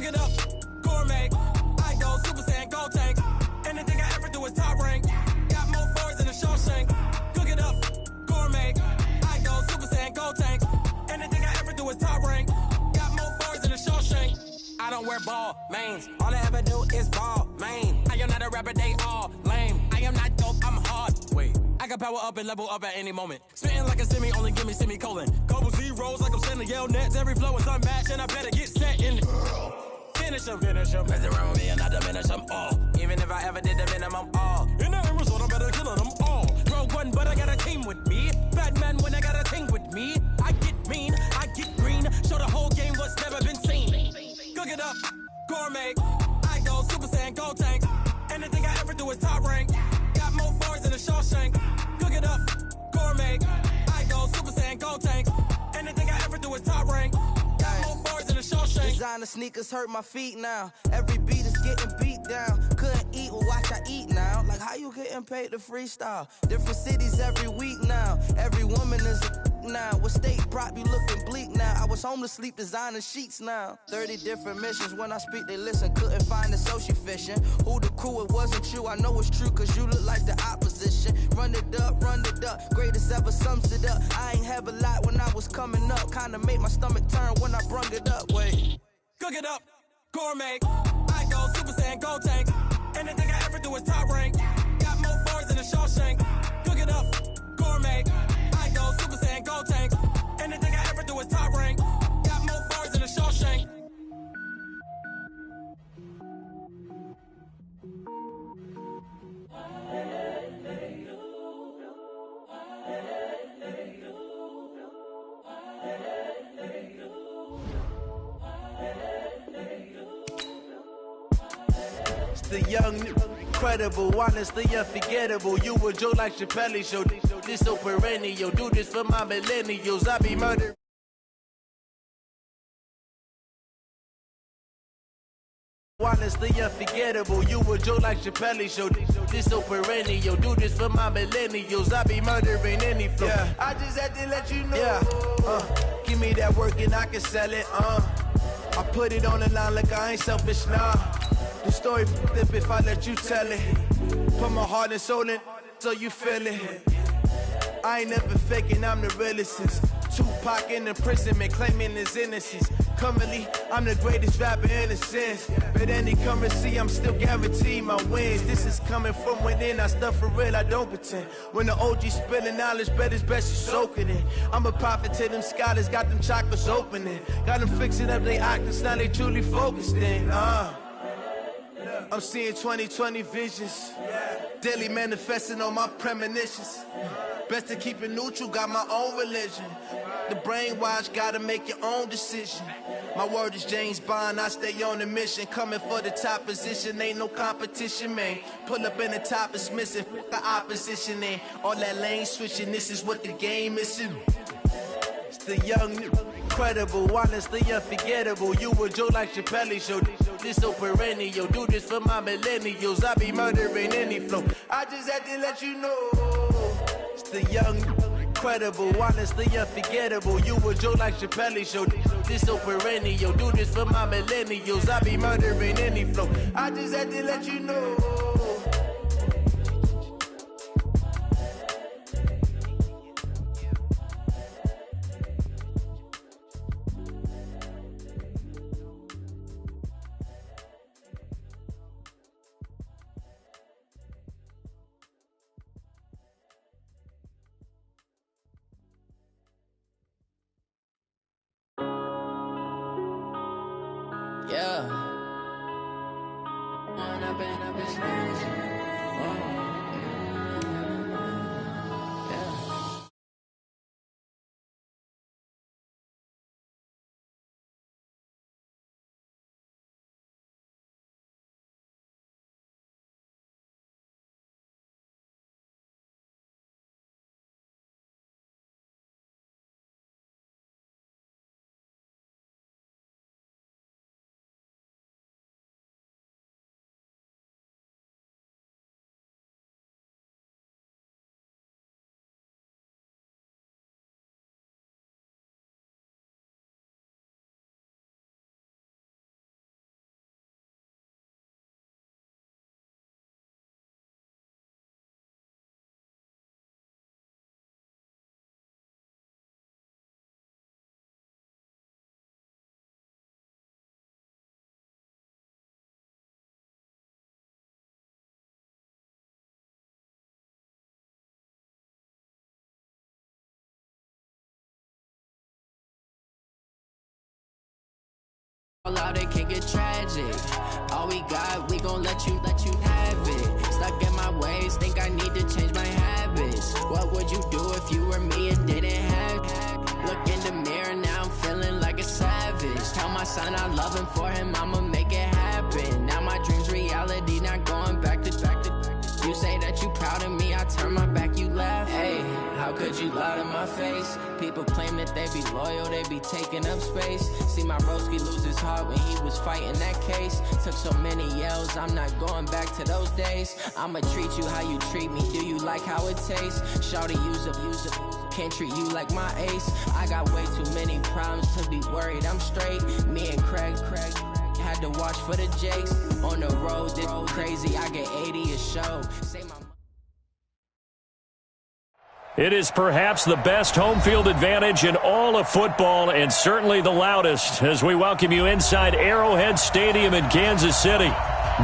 Cook it up, gourmet. I go Super Saiyan, gold tank. Anything I ever do is top rank. Got more boards than a Shawshank. Cook it up, gourmet. I go Super Saiyan, gold tank. Anything I ever do is top rank. Got more boards than a Shawshank. I don't wear ball mains. All I ever do is ball main. I am not a rapper, they all lame. I am not dope, I'm hard. Wait, I can power up and level up at any moment. Spitting like a semi, only give me semicolon. Couple zeros like I'm sending yell nets. Every flow is unmatched and I better get set in. Finish them. Mess around with me and I diminish them all. Even if I ever did the minimum all. In the end result, I'm better killing them all. Rogue one, but I got a team with me. Batman when I got a team with me. I get mean, I get green. Show the whole game what's never been seen. Cook it up, gourmet. I go Super Saiyan, gold tank. Anything I ever do is top rank. Got more bars than a Shawshank. Cook it up, gourmet. I go Super Saiyan, gold tank. Anything I ever do is top rank. Got more bars than a Shawshank. Designer sneakers hurt my feet now. Every beat is getting beat down. Couldn't eat, well watch I eat now. Like how you getting paid to freestyle? Different cities every week now. Every woman is a now. What state brought me looking bleak now? I was homeless, sleep designing sheets now. 30 different missions. When I speak, they listen. Couldn't find the social fishing. Who the crew? It wasn't you. I know it's true, cause you look like the opposition. Run it up. Greatest ever sums it up. I ain't have a lot when I was coming up. Kinda made my stomach turn when I brung it up. Wait. Cook it up, gourmet. I go Super Saiyan, gold tank. Anything I ever do is top rank. Got more bars than a Shawshank. Cook it up, gourmet. I go Super Saiyan, gold tank. Anything I ever do is top rank. Got more bars than a Shawshank. The young, incredible, honestly unforgettable. You a joke like Chappelle Show. This so perennial. Do this for my millennials. I be murdered. Honestly unforgettable. You a joke like Chappelle Show. This so perennial. Do this for my millennials. I be murdering any flow. Yeah. I just had to let you know. Yeah. Give me that work and I can sell it. I put it on the line like I ain't selfish now. The story flip if I let you tell it. Put my heart and soul in so you feel it. I ain't never faking, I'm the realest. Tupac in imprisonment, claiming his innocence. Currently, I'm the greatest rapper in a sense. But any currency, I'm still guaranteed my wins. This is coming from within, I stuff for real, I don't pretend. When the OG spilling knowledge, bet it's best you soak it in. I'm a prophet to them scholars, got them chakras opening. Got them fixing up their octaves, now they truly focused in. I'm seeing 2020 visions. Daily manifesting on my premonitions. Best to keep it neutral, got my own religion. The brainwash, gotta make your own decision. My word is James Bond, I stay on a mission. Coming for the top position, ain't no competition, man. Pull up in the top, it's missing, the opposition, man. All that lane switching, this is what the game is. It's the young, incredible, honestly unforgettable. You a joke like Chappelle Show. This so perennial. Do this for my millennials. I be murdering any flow. I just had to let you know. It's the young, incredible, honestly unforgettable. You a joke like Chappelle Show. This so perennial. Do this for my millennials. I be murdering any flow. I just had to let you know. Yeah. All out, it can get tragic. All we got, we gon' let you have it. Stuck in my ways, think I need to change my habits. What would you do if you were me and didn't have it? Look in the mirror, now I'm feeling like a savage. Tell my son I love him, for him I'ma make it happen. Now my dream's reality, not going back to. You say that you proud of me, I turn my back, you laugh. Hey, how could you lie to my face? People claim that they be loyal, they be taking up space. See my broski lose his heart when he was fighting that case. Took so many yells, I'm not going back to those days. I'ma treat you how you treat me, do you like how it tastes? Shawty, use up, can't treat you like my ace. I got way too many problems to be worried, I'm straight. Me and Craig had to watch for the Jakes. On the road, this crazy, I get 80 a show. It is perhaps the best home field advantage in all of football, and certainly the loudest, as we welcome you inside Arrowhead Stadium in Kansas City.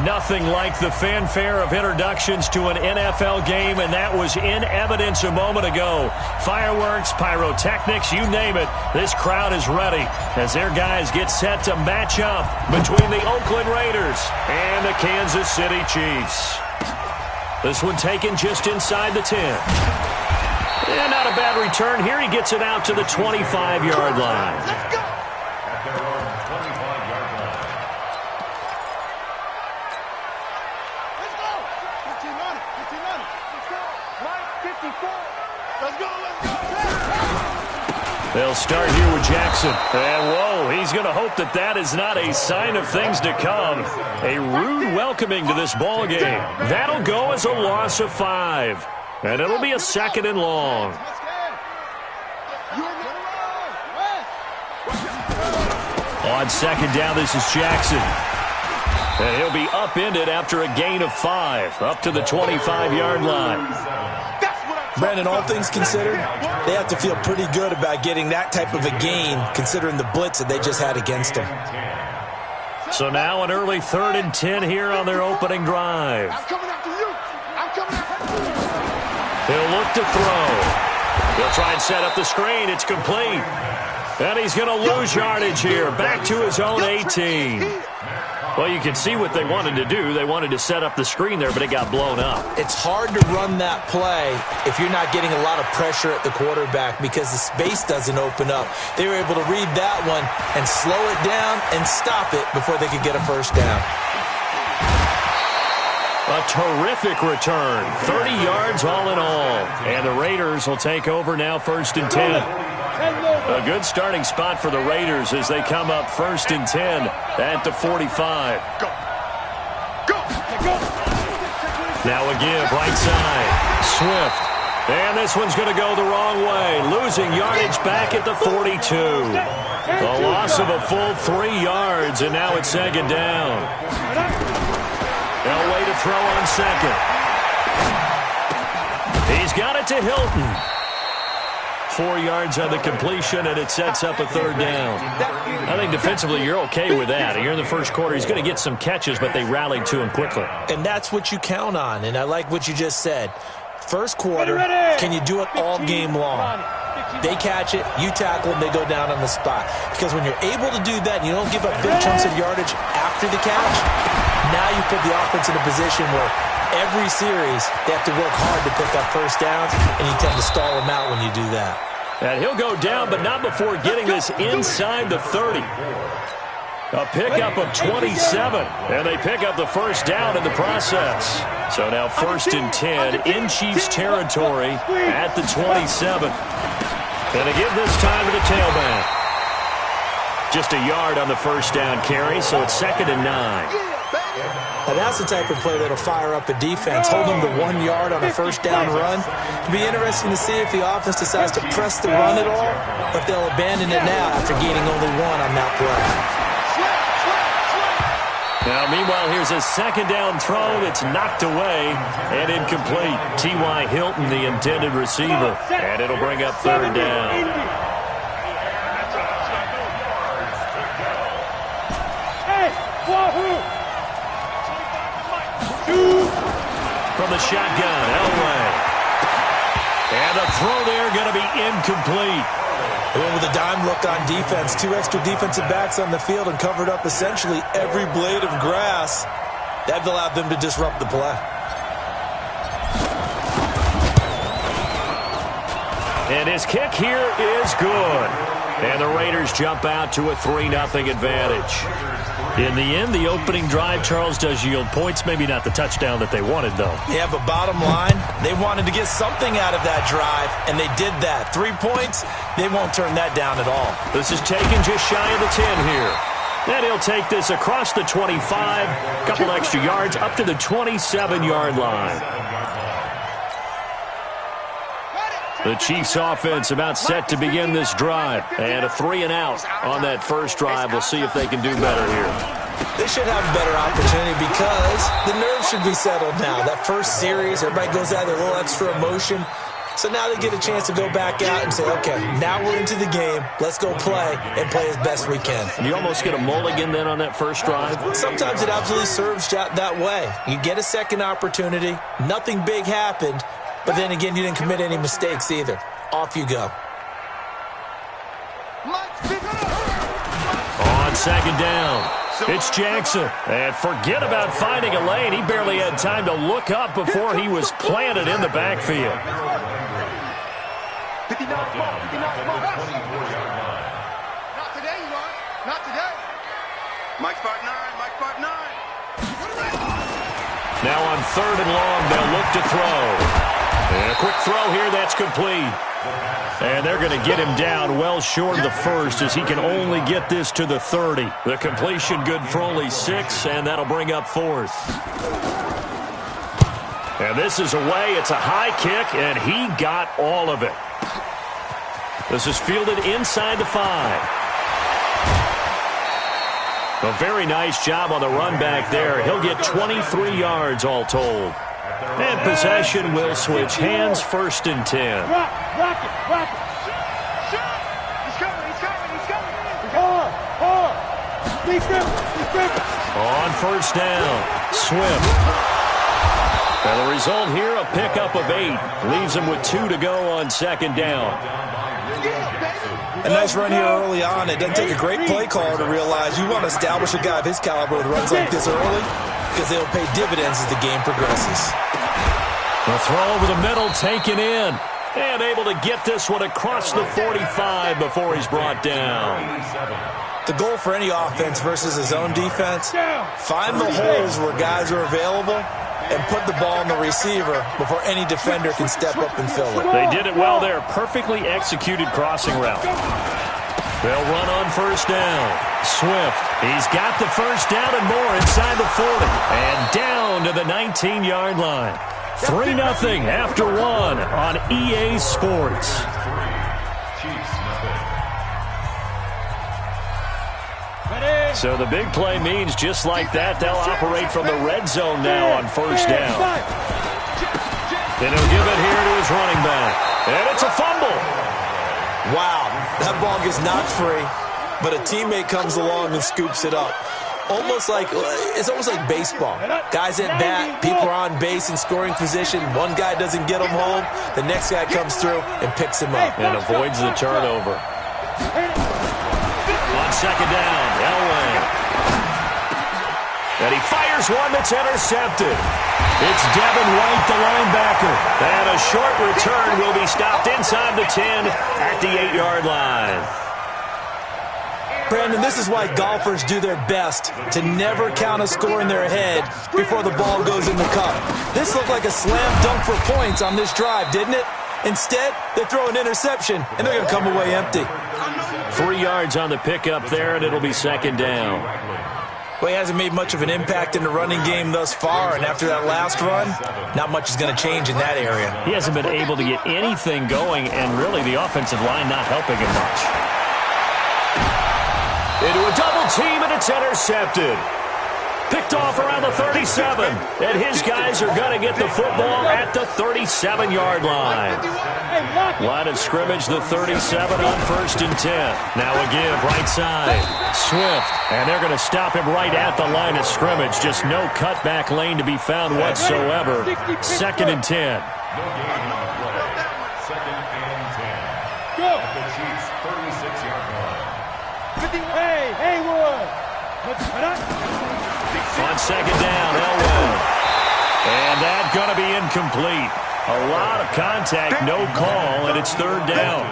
Nothing like the fanfare of introductions to an NFL game, and that was in evidence a moment ago. Fireworks, pyrotechnics, you name it. This crowd is ready as their guys get set to match up between the Oakland Raiders and the Kansas City Chiefs. This one taken just inside the 10. And not a bad return here. He gets it out to the 25-yard line. Let's go. They'll start here with Jackson. And, whoa, he's going to hope that that is not a sign of things to come. A rude welcoming to this ball game. That'll go as a loss of 5. And it'll be a 2nd and long. On 2nd down, this is Jackson. And he'll be upended after a gain of 5, up to the 25-yard line. Brandon, all things considered, they have to feel pretty good about getting that type of a gain, considering the blitz that they just had against them. So now an early 3rd and 10 here on their opening drive. I'm coming after you. I'm coming after you. He'll look to throw. He'll try and set up the screen. It's complete. And he's going to lose yardage here. Back to his own 18. Well, you can see what they wanted to do. They wanted to set up the screen there, but it got blown up. It's hard to run that play if you're not getting a lot of pressure at the quarterback because the space doesn't open up. They were able to read that one and slow it down and stop it before they could get a first down. A terrific return. 30 yards all in all. And the Raiders will take over now 1st and 10. A good starting spot for the Raiders as they come up 1st and 10 at the 45. Now a give right side. Swift. And this one's going to go the wrong way. Losing yardage back at the 42. A loss of a full 3 yards, and now it's 2nd down. They'll wait to throw on 2nd. He's got it to Hilton. 4 yards on the completion, and it sets up a 3rd down. I think defensively you're okay with that. Here in the first quarter, he's going to get some catches, but they rallied to him quickly. And that's what you count on, and I like what you just said. First quarter, can you do it all game long? They catch it, you tackle them, they go down on the spot. Because when you're able to do that and you don't give up big chunks of yardage after the catch, now you put the offense in a position where every series they have to work hard to pick up first downs, and you tend to stall them out when you do that. And he'll go down, but not before getting this inside the 30. A pickup of 27, and they pick up the first down in the process. So now 1st and 10 in Chiefs territory at the 27. And they give this time to the tailback. Just a yard on the first down carry, so it's 2nd and 9. Now that's the type of play that'll fire up a defense. Hold them to 1 yard on a first down run. It'll be interesting to see if the offense decides to press the run at all, or if they'll abandon it now after gaining only 1 on that play. Now, meanwhile, here's a 2nd down throw that's knocked away and incomplete. T.Y. Hilton, the intended receiver, and it'll bring up 3rd down. From the shotgun, Elway. And the throw there going to be incomplete. They went with a dime look on defense. 2 extra defensive backs on the field and covered up essentially every blade of grass. That allowed them to disrupt the play. And his kick here is good. And the Raiders jump out to a 3-0 advantage. In the end, the opening drive, Charles, does yield points. Maybe not the touchdown that they wanted, though. Yeah, but bottom line, they wanted to get something out of that drive, and they did that. 3 points, they won't turn that down at all. This is taken just shy of the 10 here. And he'll take this across the 25, a couple extra yards, up to the 27-yard line. The Chiefs offense about set to begin this drive. And a 3-and-out on that first drive. We'll see if they can do better here. They should have a better opportunity because the nerves should be settled now. That first series, everybody goes out with a little extra emotion. So now they get a chance to go back out and say, okay, now we're into the game. Let's go play and play as best we can. You almost get a mulligan then on that first drive? Sometimes it absolutely serves that way. You get a second opportunity. Nothing big happened. But then again, you didn't commit any mistakes either. Off you go. On second down, it's Jackson. And forget about finding a lane. He barely had time to look up before he was planted in the backfield. 59 small. Not today, you are. Not today. Mike Spark 9. Now on 3rd and long, they'll look to throw. And a quick throw here, that's complete. And they're going to get him down well short of the first as he can only get this to the 30. The completion good for only 6, and that'll bring up 4th. And this is away. It's a high kick, and he got all of it. This is fielded inside the 5. A very nice job on the run back there. He'll get 23 yards all told. And possession will switch hands, 1st and 10. Rock it. He's coming. On 1st down, Swift. And the result here, a pickup of 8. Leaves him with 2 to go on 2nd down. A nice run here early on. It doesn't take a great play caller to realize you want to establish a guy of his caliber with runs like this early because they'll pay dividends as the game progresses. The throw over the middle taken in. And able to get this one across the 45 before he's brought down. The goal for any offense versus his own defense, find the holes where guys are available and put the ball on the receiver before any defender can step up and fill it. They did it well there. Perfectly executed crossing route. They'll run on 1st down. Swift, he's got the 1st down and more inside the 40. And down to the 19-yard line. 3-0 after 1 on EA Sports. So the big play means just like that, they'll operate from the red zone now on 1st down. Then he'll give it here to his running back. And it's a fumble. Wow, that ball gets knocked free, but a teammate comes along and scoops it up. It's almost like baseball. Guys at bat, people are on base in scoring position. One guy doesn't get him home. The next guy comes through and picks him up. And avoids the turnover. On 2nd down, Elway. And he fires one that's intercepted. It's Devin White, the linebacker. And a short return will be stopped inside the 10 at the 8-yard line. Brandon, this is why golfers do their best to never count a score in their head before the ball goes in the cup. This looked like a slam dunk for points on this drive, didn't it? Instead, they throw an interception, and they're going to come away empty. 3 yards on the pickup there, and it'll be 2nd down. Well, he hasn't made much of an impact in the running game thus far, and after that last run, not much is going to change in that area. He hasn't been able to get anything going, and really the offensive line not helping him much. Into a double team, and it's intercepted. Picked off around the 37, and his guys are going to get the football at the 37-yard line. Line of scrimmage, the 37 on 1st and 10. Now a give, right side. Swift, and they're going to stop him right at the line of scrimmage. Just no cutback lane to be found whatsoever. 2nd and 10. Go. At the Chiefs' 36-yard line. 50. Hey, Haywood. On second down, Elway. And that's going to be incomplete. A lot of contact, no call, and it's third down.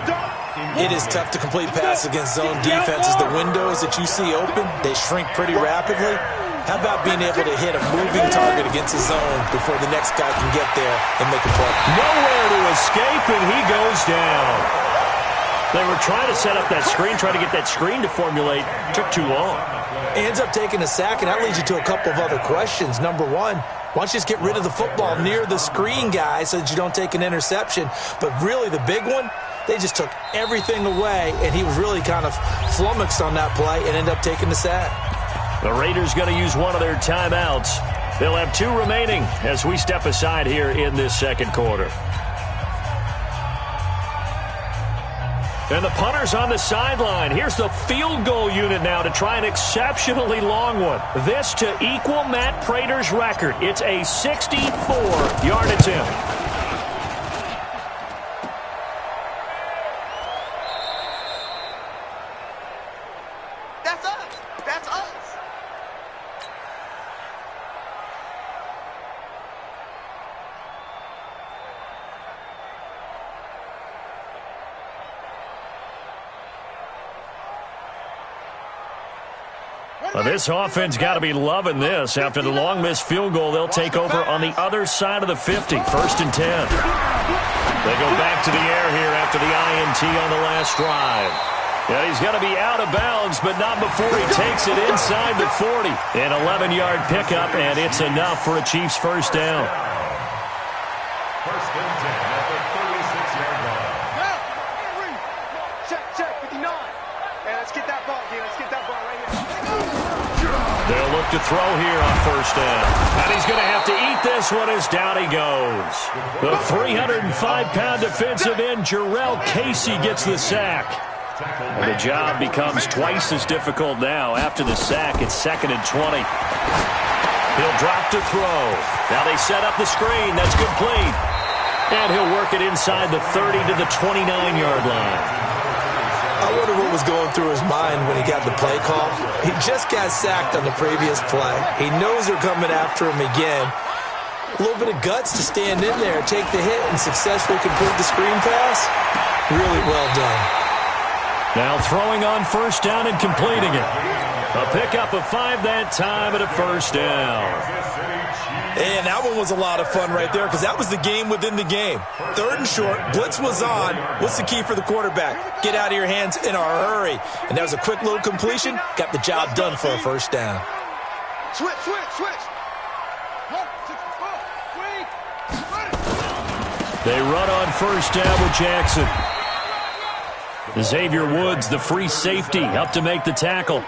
It is tough to complete pass against zone defenses. The windows that you see open, they shrink pretty rapidly. How about being able to hit a moving target against a zone before the next guy can get there and make a play? Nowhere to escape, and he goes down. They were trying to set up that screen, trying to get that screen to formulate. Took too long. He ends up taking a sack, and that leads you to a couple of other questions. Number one, why don't you just get rid of the football near the screen guy so that you don't take an interception? But really the big one, they just took everything away, and he was really kind of flummoxed on that play and ended up taking the sack. The Raiders going to use one of their timeouts. They'll have 2 remaining as we step aside here in this second quarter. And the punter's on the sideline. Here's the field goal unit now to try an exceptionally long one. This to equal Matt Prater's record. It's a 64-yard attempt. That's us. That's us. Well, this offense got to be loving this. After the long missed field goal, they'll take over on the other side of the 50, 1st and 10. They go back to the air here after the INT on the last drive. Yeah, he's going to be out of bounds, but not before he takes it inside the 40. An 11-yard pickup, and it's enough for a Chiefs first down. 1st and 10 at the 36-yard line. Check, 59. Hey, let's get that ball here. Let's get that ball right here. They'll look to throw here on first down. And he's going to have to eat this one as down he goes. The 305-pound defensive end, Jarrell Casey, gets the sack. And the job becomes twice as difficult now. After the sack, it's 2nd and 20. He'll drop to throw. Now they set up the screen. That's complete. And he'll work it inside the 30 to the 29-yard line. I wonder what was going through his mind when he got the play call. He just got sacked on the previous play. He knows they're coming after him again. A little bit of guts to stand in there, take the hit, and successfully complete the screen pass. Really well done. Now throwing on first down and completing it. A pickup of 5 that time and a first down. And that one was a lot of fun right there because that was the game within the game. 3rd and short, blitz was on. What's the key for the quarterback? Get out of your hands in a hurry. And that was a quick little completion. Got the job done for a first down. Switch. They run on first down with Jackson. Xavier Woods, the free safety, up to make the tackle.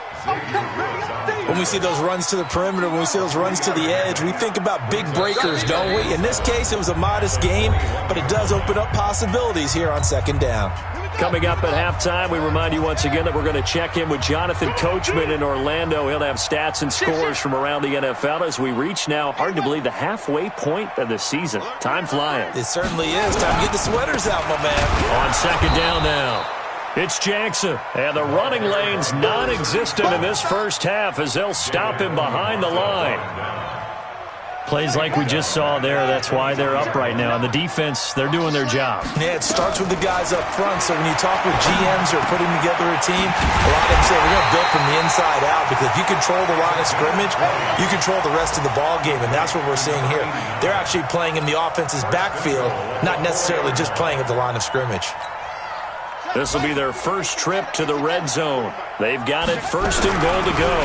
When we see those runs to the perimeter, when we see those runs to the edge, we think about big breakers, don't we? In this case, it was a modest game, but it does open up possibilities here on 2nd down. Coming up at halftime, we remind you once again that we're going to check in with Jonathan Coachman in Orlando. He'll have stats and scores from around the NFL as we reach now, hard to believe, the halfway point of the season. Time flying. It certainly is. Time to get the sweaters out, my man. On 2nd down now. It's Jackson, and the running lane's non-existent in this first half as they'll stop him behind the line. Plays like we just saw there, that's why they're up right now. And the defense, they're doing their job. Yeah, it starts with the guys up front, so when you talk with GMs who are putting together a team, a lot of them say we're going to build from the inside out because if you control the line of scrimmage, you control the rest of the ball game, and that's what we're seeing here. They're actually playing in the offense's backfield, not necessarily just playing at the line of scrimmage. This will be their first trip to the red zone. They've got it 1st and goal to go.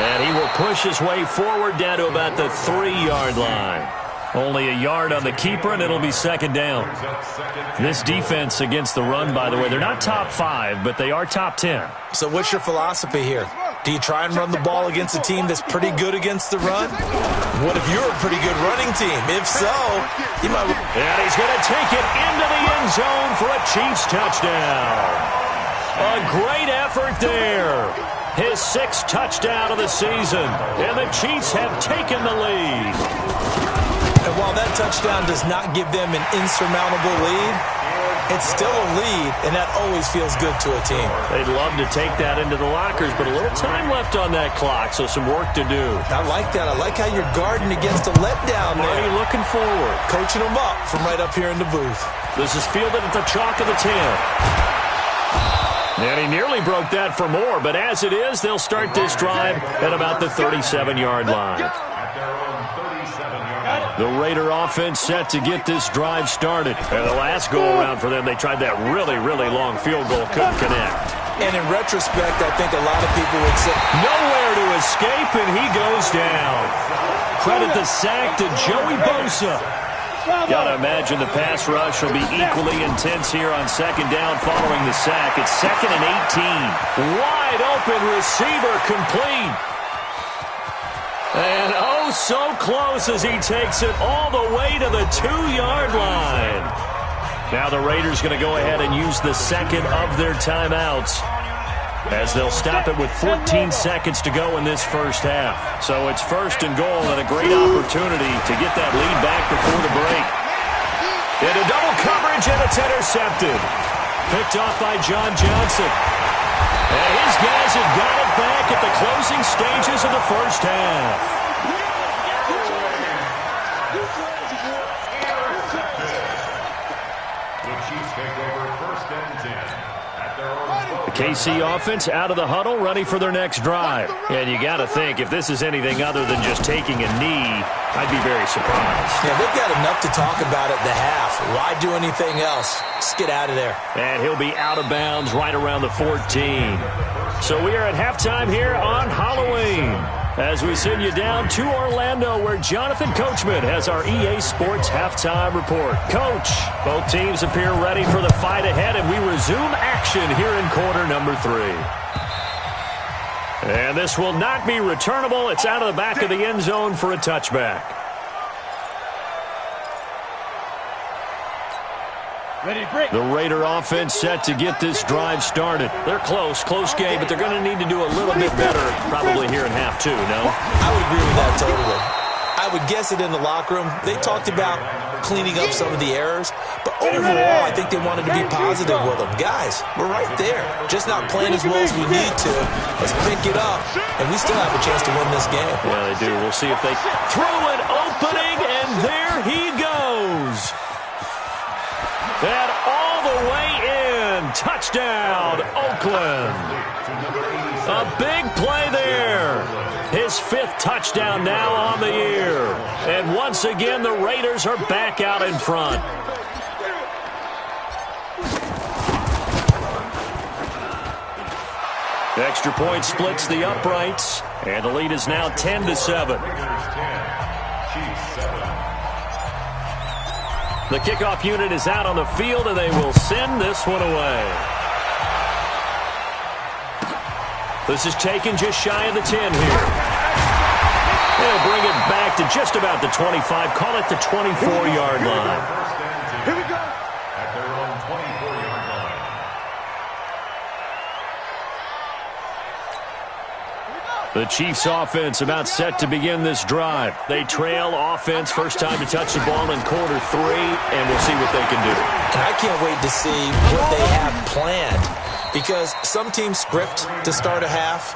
And he will push his way forward down to about the 3-yard line. Only a yard on the keeper, and it'll be 2nd down. This defense against the run, by the way, they're not top 5, but they are top 10. So what's your philosophy here? Do you try and run the ball against a team that's pretty good against the run? What if you're a pretty good running team? If so, you might... And he's going to take it into the end zone for a Chiefs touchdown. A great effort there. His 6th touchdown of the season. And the Chiefs have taken the lead. And while that touchdown does not give them an insurmountable lead, It's still a lead, and that always feels good to a team. They'd love to take that into the lockers, but a little time left on that clock, so some work to do. I like that. I like how you're guarding against a letdown there. Already looking forward. Coaching them up from right up here in the booth. This is fielded at the chalk of the 10. And he nearly broke that for more, but as it is, they'll start this drive at about the 37-yard line. The Raider offense set to get this drive started. And the last go-around for them, they tried that really, really long field goal, couldn't connect. And in retrospect, I think a lot of people would say, nowhere to escape, and he goes down. Credit the sack to Joey Bosa. Got to imagine the pass rush will be equally intense here on second down following the sack. It's 2nd and 18. Wide open receiver complete. And oh, so close as he takes it all the way to the 2-yard line. Now the Raiders going to go ahead and use the second of their timeouts as they'll stop it with 14 seconds to go in this first half. So it's 1st and goal and a great opportunity to get that lead back before the break. Into double coverage, and it's intercepted. Picked off by John Johnson. And his guys have got it back at the closing stages of the first half. The Chiefs take over 1st and 10 at their own. The KC offense out of the huddle, ready for their next drive. And you got to think, if this is anything other than just taking a knee, I'd be very surprised. yeah, they've got enough to talk about at the half. Why do anything else? Just get out of there. And he'll be out of bounds right around the 14. So we are at halftime here on Halloween as we send you down to Orlando where Jonathan Coachman has our EA Sports halftime report. Coach, both teams appear ready for the fight ahead, and we resume action here in quarter number 3. And this will not be returnable. It's out of the back of the end zone for a touchback. The Raider offense set to get this drive started. They're close game, but they're going to need to do a little bit better probably here in half 2, no? I would agree with that totally. I would guess it in the locker room. They talked about cleaning up some of the errors, but overall, I think they wanted to be positive with them. Guys, we're right there. Just not playing as well as we need to. Let's pick it up, and we still have a chance to win this game. Yeah, they do. We'll see if they throw an opening, and there he goes. And all the way in. Touchdown, Oakland. A big play there. His 5th touchdown now on the year. And once again, the Raiders are back out in front. The extra point splits the uprights. And the lead is now 10-7. The kickoff unit is out on the field, and they will send this one away. This is taken just shy of the 10 here. They'll bring it back to just about the 25, call it the 24-yard line. Here we go. At their own 24-yard line. The Chiefs offense about set to begin this drive. They trail offense, first time to touch the ball in quarter 3, and we'll see what they can do. And I can't wait to see what they have planned, because some teams script to start a half.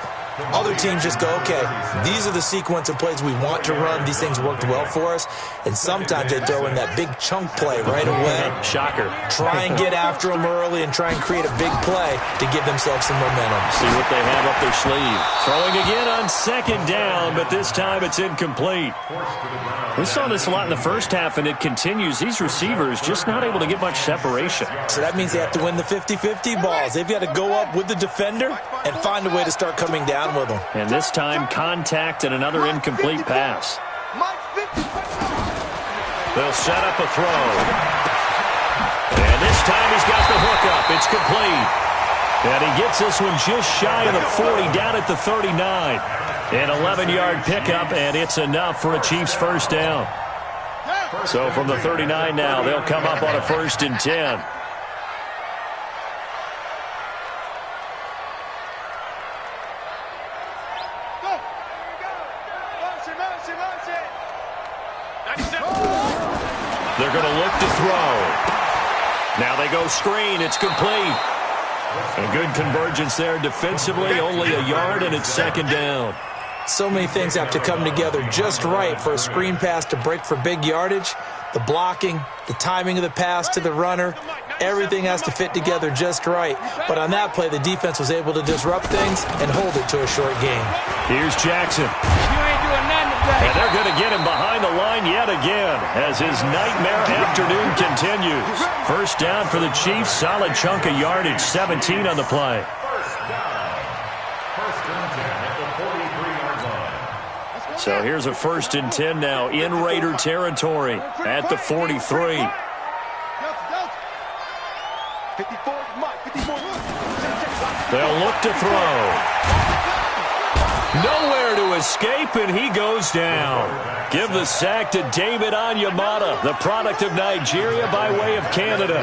Other teams just go, okay, these are the sequence of plays we want to run. These things worked well for us. And sometimes they throw in that big chunk play right away. Shocker. Try and get after them early and try and create a big play to give themselves some momentum. See what they have up their sleeve. Throwing again on second down, but this time it's incomplete. We saw this a lot in the first half, and it continues. These receivers just not able to get much separation. So that means they have to win the 50-50 balls. They've got to go up with the defender and find a way to start coming down with them. And this time, contact and another incomplete pass. They'll set up a throw. And this time he's got the hook up. It's complete. And he gets this one just shy of the 40, down at the 39. An 11-yard pickup, and it's enough for a Chiefs first down. So from the 39 now, they'll come up on a 1st and 10. They're going to look to throw. Now they go screen. It's complete. A good convergence there defensively. Only a yard, and it's second down. So many things have to come together just right for a screen pass to break for big yardage. The blocking, the timing of the pass to the runner, everything has to fit together just right. But on that play, the defense was able to disrupt things and hold it to a short game. Here's Jackson. And they're going to get him behind the line yet again as his nightmare afternoon continues. First down for the Chiefs. Solid chunk of yardage. 17 on the play. So here's a 1st and 10 now in Raider territory at the 43. They'll look to throw. Nowhere to escape, and he goes down. Give the sack to David Onyemata, the product of Nigeria by way of Canada.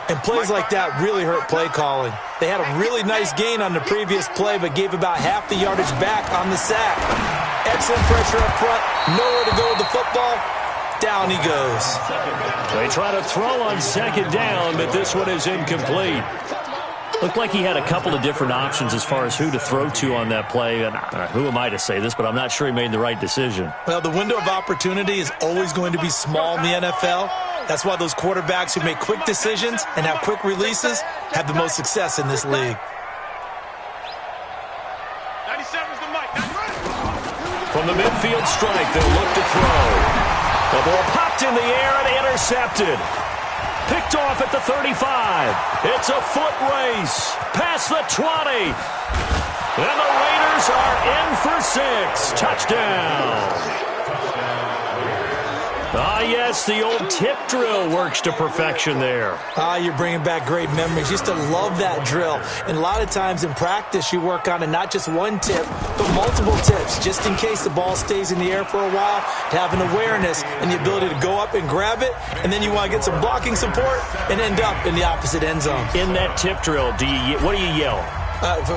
And plays like that really hurt play calling. They had a really nice gain on the previous play, but gave about half the yardage back on the sack. Excellent pressure up front. Nowhere to go with the football. Down he goes. They try to throw on second down, but this one is incomplete. Looked like he had a couple of different options as far as who to throw to on that play. And who am I to say this, but I'm not sure he made the right decision. Well, the window of opportunity is always going to be small in the NFL. That's why those quarterbacks who make quick decisions and have quick releases have the most success in this league. From the midfield strike, they'll look to throw. The ball popped in the air and intercepted. Picked off at the 35. It's a foot race. Past the 20. And the Raiders are in for 6. Touchdown. Ah, yes, the old tip drill works to perfection there. Ah, you're bringing back great memories. Used to love that drill. And a lot of times in practice, you work on it, not just one tip, but multiple tips, just in case the ball stays in the air for a while, to have an awareness and the ability to go up and grab it, and then you want to get some blocking support and end up in the opposite end zone. In that tip drill, what do you yell?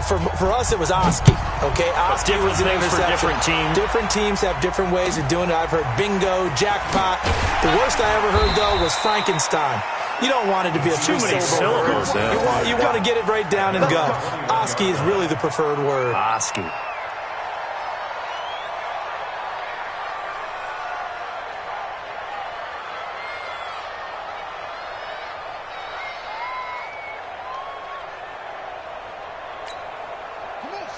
For us, it was Oski. Okay, Oski was an things for interception. different teams. Different teams have different ways of doing it. I've heard bingo, jackpot. The worst I ever heard, though, was Frankenstein. You don't want it to be a too many syllables. You want to get it right down and go. Oski is really the preferred word. Oski.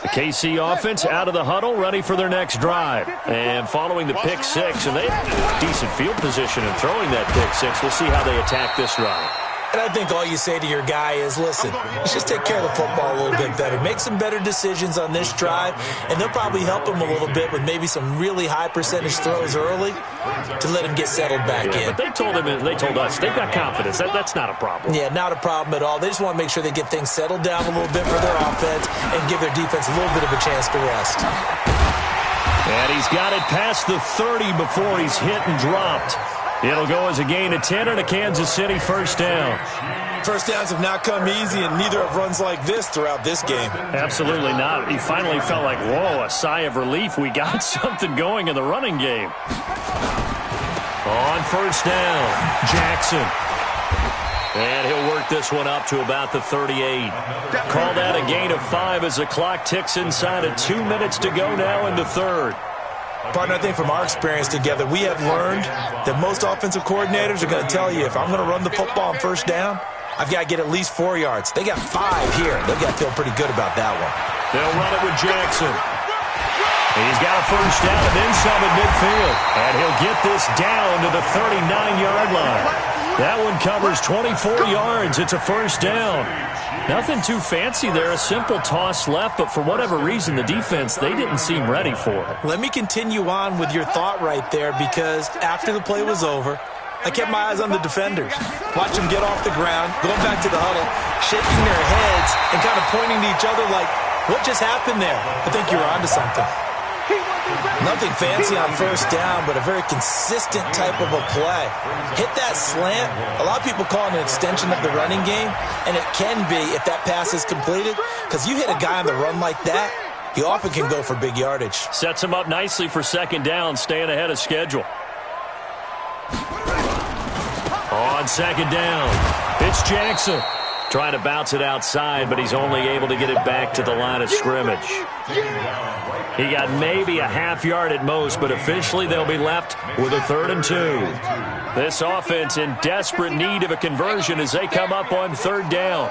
The KC offense out of the huddle, ready for their next drive. And following the pick six, and they have decent field position in throwing that pick six. We'll see how they attack this drive. And I think all you say to your guy is, listen, let's just take care of the football a little bit better. Make some better decisions on this drive, and they'll probably help him a little bit with maybe some really high percentage throws early to let him get settled back in. But they told us they've got confidence. That's not a problem. Yeah, not a problem at all. They just want to make sure they get things settled down a little bit for their offense and give their defense a little bit of a chance to rest. And he's got it past the 30 before he's hit and dropped. It'll go as a gain of 10 and a Kansas City first down. First downs have not come easy, and neither have runs like this throughout this game. Absolutely not. He finally felt like, whoa, a sigh of relief. We got something going in the running game. On first down, Jackson. And he'll work this one up to about the 38. Call that a gain of 5 as the clock ticks inside of 2 minutes to go now in the third. Partner, I think from our experience together, we have learned that most offensive coordinators are going to tell you, if I'm going to run the football on first down, I've got to get at least 4 yards. They got 5 here. They've got to feel pretty good about that one. They'll run it with Jackson. He's got a first down and then some at midfield. And he'll get this down to the 39-yard line. That one covers 24 yards. It's a first down. Nothing too fancy there. A simple toss left, but for whatever reason, the defense, they didn't seem ready for it. Let me continue on with your thought right there, because after the play was over, I kept my eyes on the defenders. Watch them get off the ground, going back to the huddle, shaking their heads and kind of pointing to each other like, what just happened there? I think you're onto something. Nothing fancy on first down, but a very consistent type of a play. Hit that slant. A lot of people call it an extension of the running game, and it can be if that pass is completed, because you hit a guy on the run like that, he often can go for big yardage. Sets him up nicely for second down, staying ahead of schedule. On second down, It's Jackson. Trying to bounce it outside, but he's only able to get it back to the line of scrimmage. He got maybe a half yard at most, but officially they'll be left with a 3rd and 2. This offense in desperate need of a conversion as they come up on 3rd down.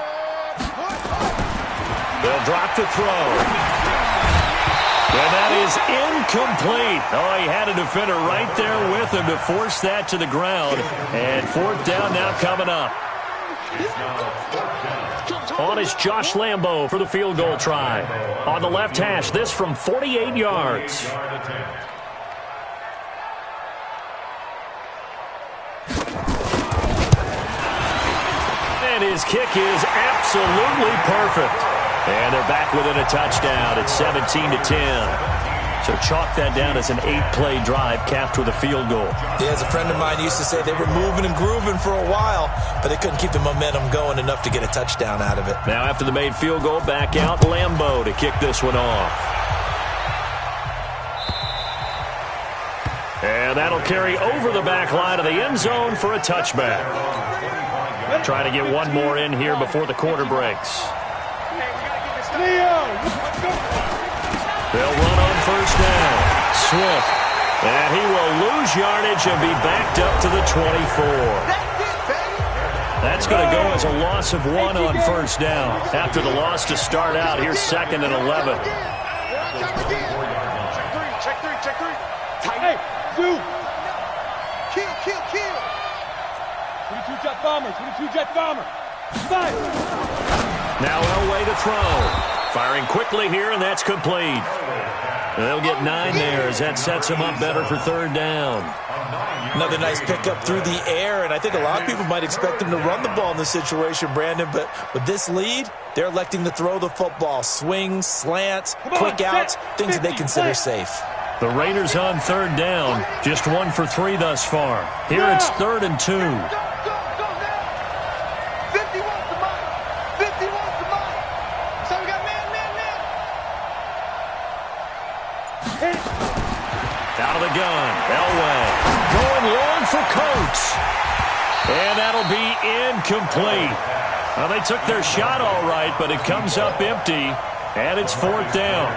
They'll drop the throw. And that is incomplete. Oh, he had a defender right there with him to force that to the ground. And 4th down now coming up. On is Josh Lambo for the field goal try. On the left hash, this from 48 yards. And his kick is absolutely perfect. And they're back within a touchdown. It's 17-10. So chalk that down as an 8-play drive capped with a field goal. Yeah, as a friend of mine used to say, they were moving and grooving for a while, but they couldn't keep the momentum going enough to get a touchdown out of it. Now after the made field goal, back out Lambo to kick this one off. And that'll carry over the back line of the end zone for a touchback. Trying to get one more in here before the quarter breaks. They'll run on 1st down. Swift. And he will lose yardage and be backed up to the 24. That's going to go as a loss of 1 on 1st down. After the loss to start out, here's 2nd and 11. Check three. Hey, two. Kill. 22 jet bomber. Five. Now Elway to throw. Firing quickly here, and that's complete. They'll get 9 there as that sets them up better for 3rd down. Another nice pickup through the air, and I think a lot of people might expect them to run the ball in this situation, Brandon, but with this lead, they're electing to throw the football. Swings, slants, quick outs, things that they consider safe. The Raiders on 3rd down, just 1 for 3 thus far. Here it's 3rd and 2. Out of the gun, Elway going long for Coates. And that'll be incomplete. Well, they took their shot all right, but it comes up empty, and it's 4th down.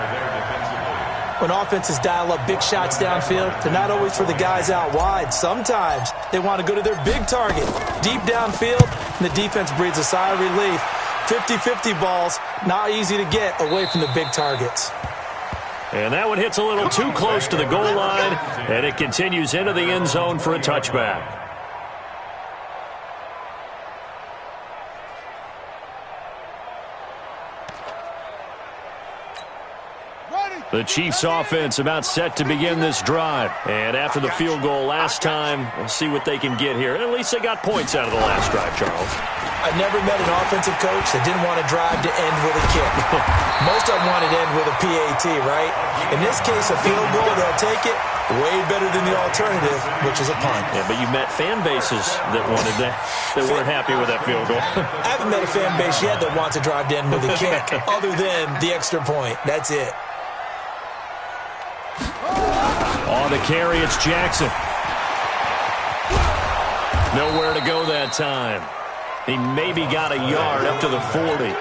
When offenses dial up big shots downfield, they're not always for the guys out wide. Sometimes they want to go to their big target, deep downfield, and the defense breathes a sigh of relief. 50-50 balls, not easy to get away from the big targets. And that one hits a little too close to the goal line, and it continues into the end zone for a touchback. The Chiefs offense about set to begin this drive. And after the field goal last time, we'll see what they can get here. At least they got points out of the last drive, Charles. I never met an offensive coach that didn't want to drive to end with a kick. Most of them wanted to end with a PAT, right? In this case, a field goal, they'll take it. Way better than the alternative, which is a punt. Yeah, but you met fan bases that wanted that weren't happy with that field goal. I haven't met a fan base yet that wants to drive to end with a kick, other than the extra point. That's it. On the carry, it's Jackson. Nowhere to go that time. He maybe got a yard up to the 40.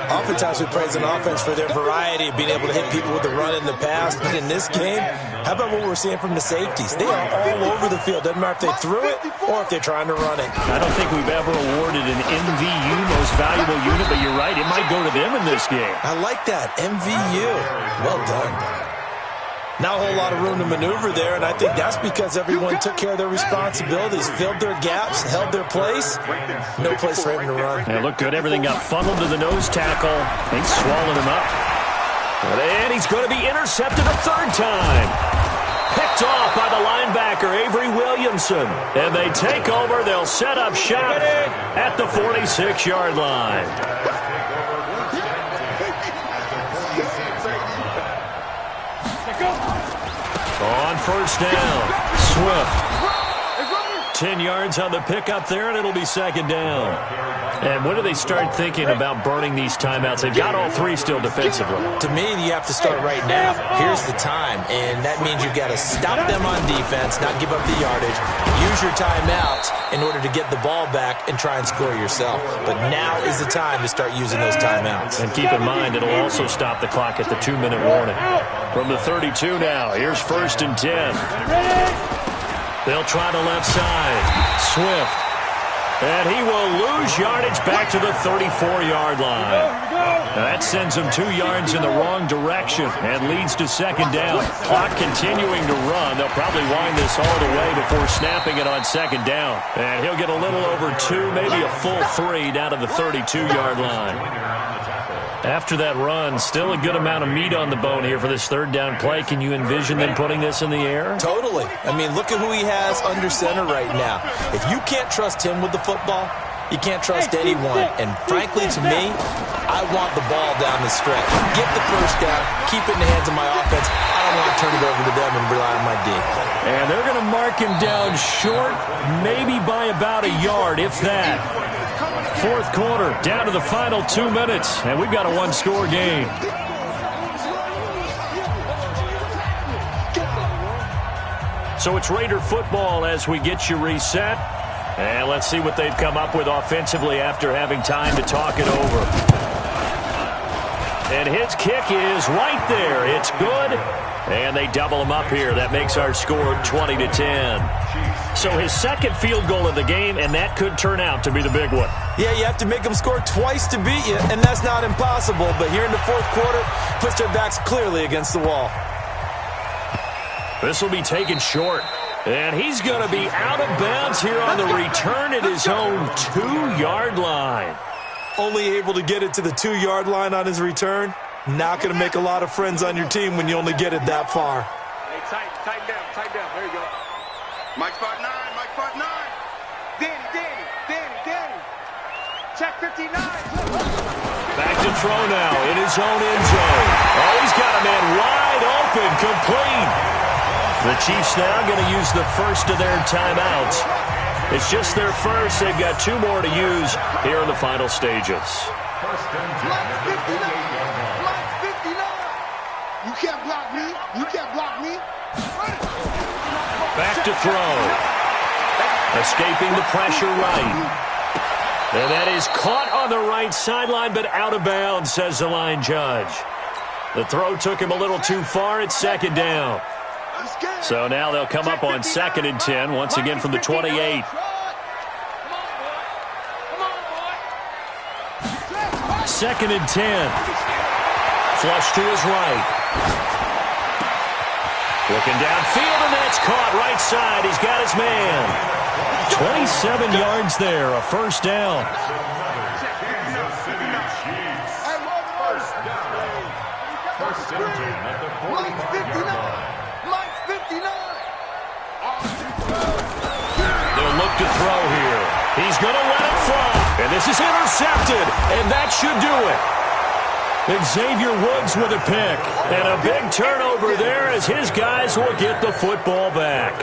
Oftentimes we praise an offense for their variety of being able to hit people with the run in the pass. But in this game, how about what we're seeing from the safeties? They are all over the field. Doesn't matter if they threw it or if they're trying to run it. I don't think we've ever awarded an MVU, most valuable unit, but you're right. It might go to them in this game. I like that. MVU. Well done. Not a whole lot of room to maneuver there, and I think that's because everyone took care of their responsibilities, filled their gaps, held their place. No place for him to run. Yeah, looked good. Everything got funneled to the nose tackle. They swallowed him up. And he's going to be intercepted a 3rd time. Picked off by the linebacker, Avery Williamson. And they take over. They'll set up shop at the 46-yard line. On 1st down, Swift. 10 yards on the pickup there, and it'll be 2nd down. And when do they start thinking about burning these timeouts? They've got all three still defensively. To me, you have to start right now. Here's the time, and that means you've got to stop them on defense, not give up the yardage, use your timeouts in order to get the ball back and try and score yourself. But now is the time to start using those timeouts. And keep in mind, it'll also stop the clock at the 2-minute warning. From the 32 now, here's 1st and 10. They'll try the left side. Swift. And he will lose yardage back to the 34-yard line. Now that sends him 2 yards in the wrong direction and leads to 2nd down. Clock continuing to run. They'll probably wind this all the way before snapping it on 2nd down. And he'll get a little over 2, maybe a full 3 down to the 32-yard line. After that run, still a good amount of meat on the bone here for this 3rd down play. Can you envision them putting this in the air? Totally. I mean, look at who he has under center right now. If you can't trust him with the football, you can't trust anyone. And frankly, to me, I want the ball down the stretch. Get the 1st down, keep it in the hands of my offense. I don't want to turn it over to them and rely on my D. And they're going to mark him down short, maybe by about a yard, if that. 4th quarter, down to the final 2 minutes, and we've got a 1-score game. So it's Raider football as we get you reset. And let's see what they've come up with offensively after having time to talk it over. And his kick is right there. It's good. And they double him up here. That makes our score 20-10. So his 2nd field goal of the game, and that could turn out to be the big one. Yeah, you have to make them score twice to beat you, and that's not impossible. But here in the 4th quarter, puts their backs clearly against the wall. This will be taken short. And he's going to be out of bounds here on the return at his own 2-yard line. Only able to get it to the 2-yard line on his return. Not going to make a lot of friends on your team when you only get it that far. Hey, tighten down. There you go. Mike spot 9. Danny. Check 59. Back to throw now in his own end zone. Oh, he's got a man wide open, complete. The Chiefs now going to use the first of their timeouts. It's just their first. They've got 2 more to use here in the final stages. You can't block me. Back to throw. Escaping the pressure right. And that is caught on the right sideline, but out of bounds, says the line judge. The throw took him a little too far. It's 2nd down. So now they'll come up on 2nd and 10, once again from the 28. 2nd and 10. Flush to his right. Looking downfield, and that's caught right side. He's got his man. 27 yards there, a 1st down. They'll look to throw here. He's going to let it fly. And this is intercepted, and that should do it. Xavier Woods with a pick. And a big turnover there as his guys will get the football back.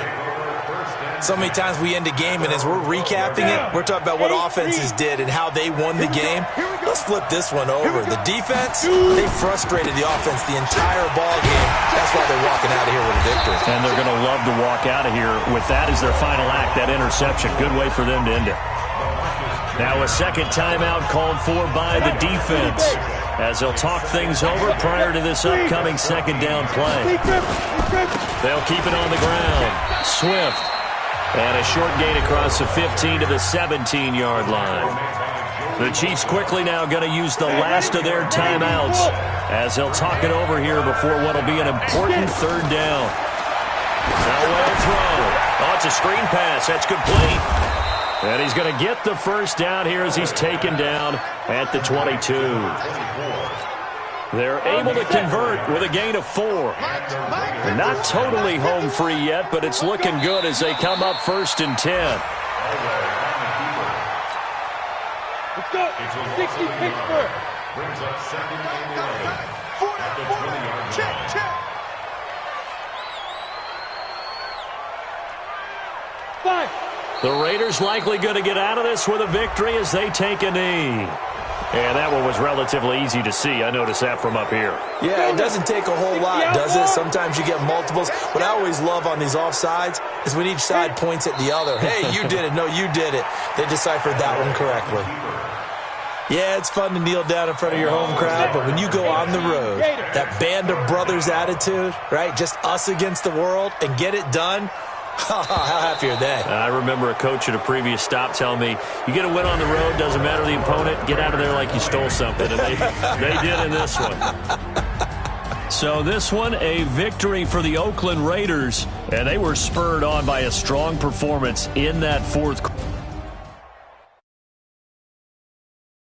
So many times we end a game, and as we're recapping it, we're talking about what offenses did and how they won the game. Let's flip this one over. The defense, they frustrated the offense the entire ball game. That's why they're walking out of here with a victory. And they're going to love to walk out of here with that as their final act, that interception. Good way for them to end it. Now a 2nd timeout called for by the defense as they'll talk things over prior to this upcoming 2nd down play. They'll keep it on the ground. Swift. And a short gain across the 15 to the 17-yard line. The Chiefs quickly now going to use the last of their timeouts as they'll talk it over here before what will be an important 3rd down. Now well thrown. Oh, it's a screen pass. That's complete. And he's going to get the 1st down here as he's taken down at the 22. They're able to convert with a gain of 4. They're not totally home free yet, but it's looking good as they come up 1st and 10. Let's go. 60 Pittsburgh. Brings up 2nd and 11. At the 20-yard line. Check. 5. The Raiders likely going to get out of this with a victory as they take a knee. And that one was relatively easy to see. I noticed that from up here. Yeah, it doesn't take a whole lot, does it? Sometimes you get multiples. What I always love on these offsides is when each side points at the other. Hey, you did it. No, you did it. They deciphered that one correctly. Yeah, it's fun to kneel down in front of your home crowd, but when you go on the road, that band of brothers attitude, right, just us against the world, and get it done, how happy are they? I remember a coach at a previous stop telling me, you get a win on the road, doesn't matter the opponent, get out of there like you stole something. And they did in this one. So this one, a victory for the Oakland Raiders, and they were spurred on by a strong performance in that fourth quarter.